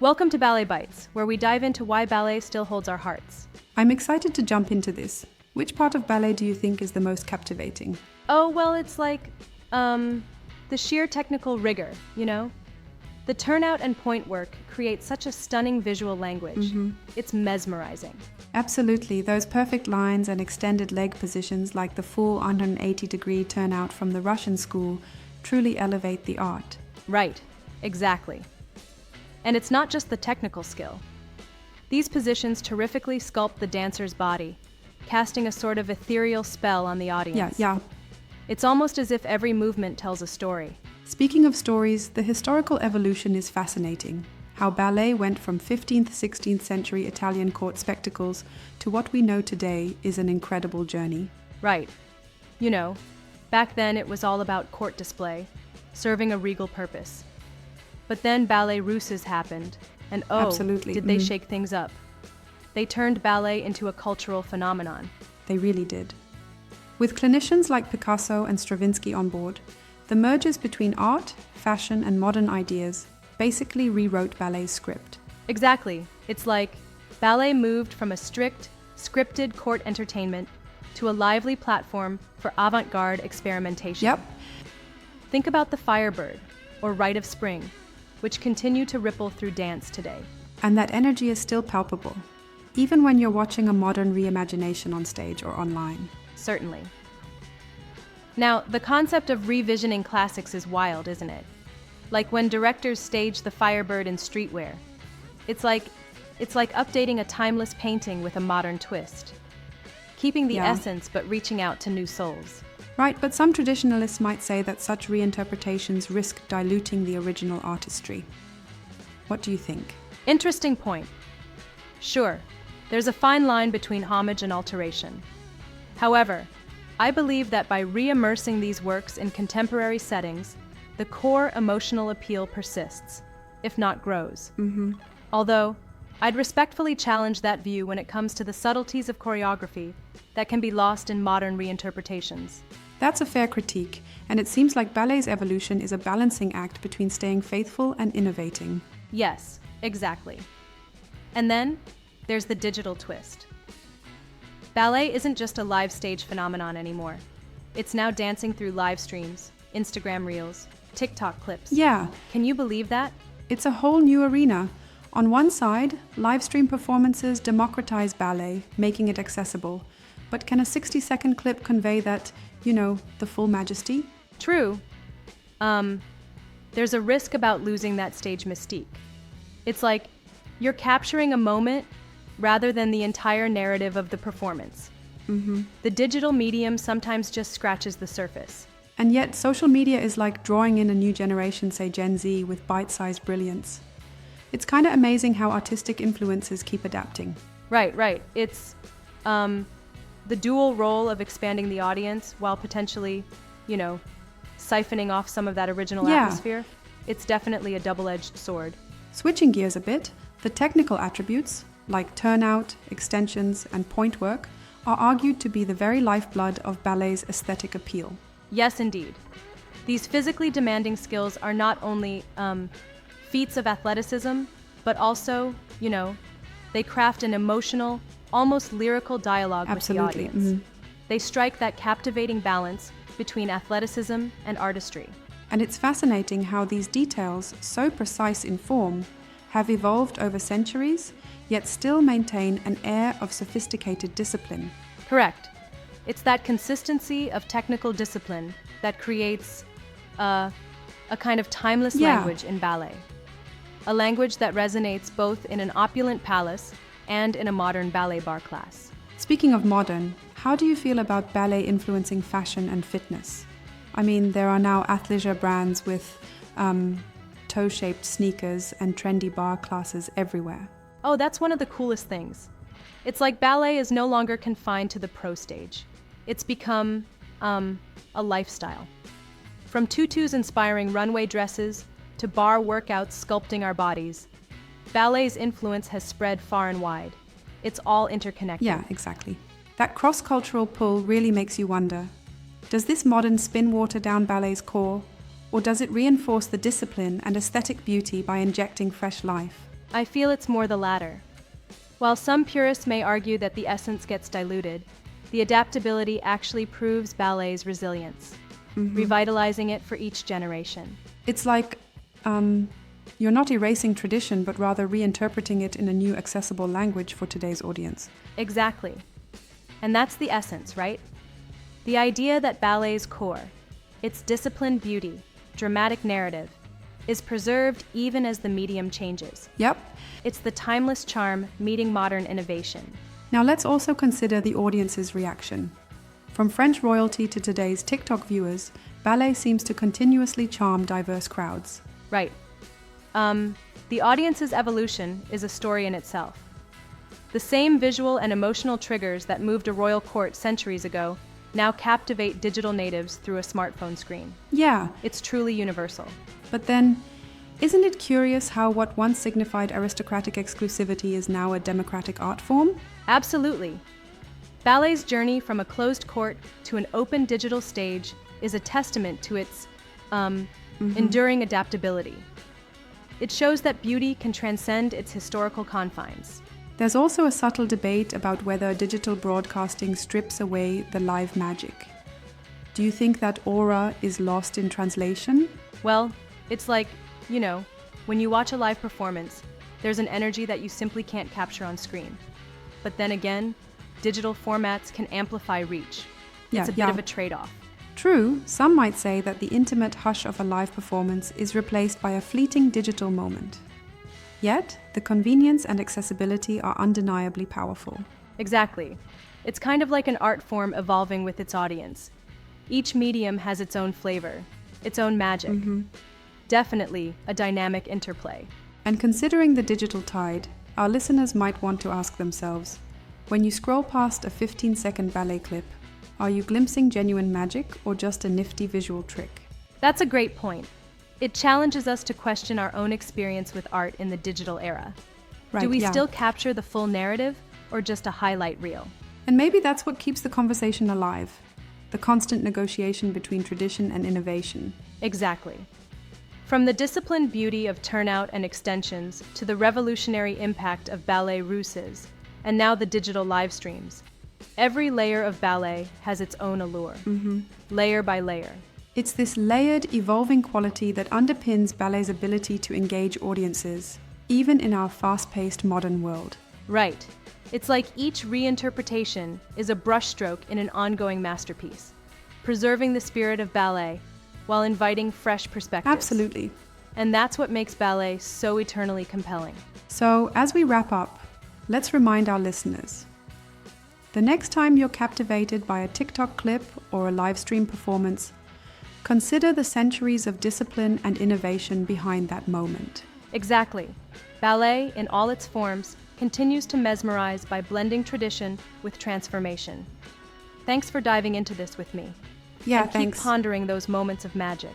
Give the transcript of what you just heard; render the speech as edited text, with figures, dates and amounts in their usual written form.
Welcome to Ballet Bites, where we dive into why ballet still holds our hearts. I'm excited to jump into this. Which part of ballet do you think is the most captivating? Oh, well, it's like, the sheer technical rigor, you know? The turnout and point work create such a stunning visual language. It's mesmerizing. Absolutely, those perfect lines and extended leg positions like the full 180-degree turnout from the Russian school truly elevate the art. Right, exactly. And it's not just the technical skill. These positions terrifically sculpt the dancer's body, casting a sort of ethereal spell on the audience. Yeah. It's almost as if every movement tells a story. Speaking of stories, the historical evolution is fascinating. How ballet went from 15th, 16th century Italian court spectacles to what we know today is an incredible journey. Right. You know, back then it was all about court display, serving a regal purpose. But then ballet russes happened, and Absolutely. Did they shake things up. They turned ballet into a cultural phenomenon. They really did. With clinicians like Picasso and Stravinsky on board, the mergers between art, fashion, and modern ideas basically rewrote ballet's script. Exactly. It's like ballet moved from a strict, scripted court entertainment to a lively platform for avant-garde experimentation. Yep. Think about the Firebird, or Rite of Spring, which continue to ripple through dance today. And that energy is still palpable, even when you're watching a modern reimagination on stage or online. Certainly. Now, the concept of revisioning classics is wild, isn't it? Like when directors stage the Firebird in streetwear. It's like updating a timeless painting with a modern twist. Keeping the essence but reaching out to new souls. Right, but some traditionalists might say that such reinterpretations risk diluting the original artistry. What do you think? Interesting point. Sure, there's a fine line between homage and alteration. However, I believe that by re-immersing these works in contemporary settings, the core emotional appeal persists, if not grows. Although, I'd respectfully challenge that view when it comes to the subtleties of choreography that can be lost in modern reinterpretations. That's a fair critique, and it seems like ballet's evolution is a balancing act between staying faithful and innovating. Yes, exactly. And then, there's the digital twist. Ballet isn't just a live stage phenomenon anymore. It's now dancing through live streams, Instagram reels, TikTok clips. Yeah. Can you believe that? It's a whole new arena. On one side, live stream performances democratize ballet, making it accessible. But can a 60-second clip convey that, the full majesty? True. There's a risk about losing that stage mystique. It's like you're capturing a moment rather than the entire narrative of the performance. The digital medium sometimes just scratches the surface. And yet, social media is like drawing in a new generation, say Gen Z, with bite-sized brilliance. It's kind of amazing how artistic influencers keep adapting. Right. It's the dual role of expanding the audience while potentially, siphoning off some of that original atmosphere. It's definitely a double-edged sword. Switching gears a bit, the technical attributes, like turnout, extensions, and point work, are argued to be the very lifeblood of ballet's aesthetic appeal. Yes, indeed. These physically demanding skills are not only feats of athleticism, but also, they craft an emotional, almost lyrical dialogue with the audience. They strike that captivating balance between athleticism and artistry. And it's fascinating how these details, so precise in form, have evolved over centuries, yet still maintain an air of sophisticated discipline. Correct. It's that consistency of technical discipline that creates a kind of timeless language in ballet. A language that resonates both in an opulent palace and in a modern ballet bar class. Speaking of modern, how do you feel about ballet influencing fashion and fitness? I mean, there are now athleisure brands with toe-shaped sneakers and trendy bar classes everywhere. Oh, that's one of the coolest things. It's like ballet is no longer confined to the pro stage. It's become a lifestyle. From tutus inspiring runway dresses to bar workouts sculpting our bodies, ballet's influence has spread far and wide. It's all interconnected. Yeah, exactly. That cross-cultural pull really makes you wonder, does this modern spin water down ballet's core, or does it reinforce the discipline and aesthetic beauty by injecting fresh life? I feel it's more the latter. While some purists may argue that the essence gets diluted, the adaptability actually proves ballet's resilience, revitalizing it for each generation. It's like you're not erasing tradition, but rather reinterpreting it in a new accessible language for today's audience. Exactly. And that's the essence, right? The idea that ballet's core, its disciplined beauty, dramatic narrative, is preserved even as the medium changes. Yep. It's the timeless charm meeting modern innovation. Now let's also consider the audience's reaction. From French royalty to today's TikTok viewers, ballet seems to continuously charm diverse crowds. Right. The audience's evolution is a story in itself. The same visual and emotional triggers that moved a royal court centuries ago now captivate digital natives through a smartphone screen. Yeah. It's truly universal. But then, isn't it curious how what once signified aristocratic exclusivity is now a democratic art form? Absolutely. Ballet's journey from a closed court to an open digital stage is a testament to its enduring adaptability. It shows that beauty can transcend its historical confines. There's also a subtle debate about whether digital broadcasting strips away the live magic. Do you think that aura is lost in translation? Well, it's like, when you watch a live performance, there's an energy that you simply can't capture on screen. But then again, digital formats can amplify reach. It's a bit of a trade-off. True, some might say that the intimate hush of a live performance is replaced by a fleeting digital moment. Yet, the convenience and accessibility are undeniably powerful. Exactly. It's kind of like an art form evolving with its audience. Each medium has its own flavor, its own magic. Definitely a dynamic interplay. And considering the digital tide, our listeners might want to ask themselves, when you scroll past a 15-second ballet clip, are you glimpsing genuine magic or just a nifty visual trick? That's a great point. It challenges us to question our own experience with art in the digital era. Right, Do we still capture the full narrative or just a highlight reel? And maybe that's what keeps the conversation alive, the constant negotiation between tradition and innovation. Exactly. From the disciplined beauty of turnout and extensions to the revolutionary impact of ballet ruses, and now the digital live streams, every layer of ballet has its own allure, layer by layer. It's this layered, evolving quality that underpins ballet's ability to engage audiences, even in our fast-paced modern world. Right. It's like each reinterpretation is a brushstroke in an ongoing masterpiece, preserving the spirit of ballet while inviting fresh perspectives. Absolutely. And that's what makes ballet so eternally compelling. So, as we wrap up, let's remind our listeners. The next time you're captivated by a TikTok clip or a live stream performance, consider the centuries of discipline and innovation behind that moment. Exactly. Ballet, in all its forms, continues to mesmerize by blending tradition with transformation. Thanks for diving into this with me. Yeah, and thanks. Keep pondering those moments of magic.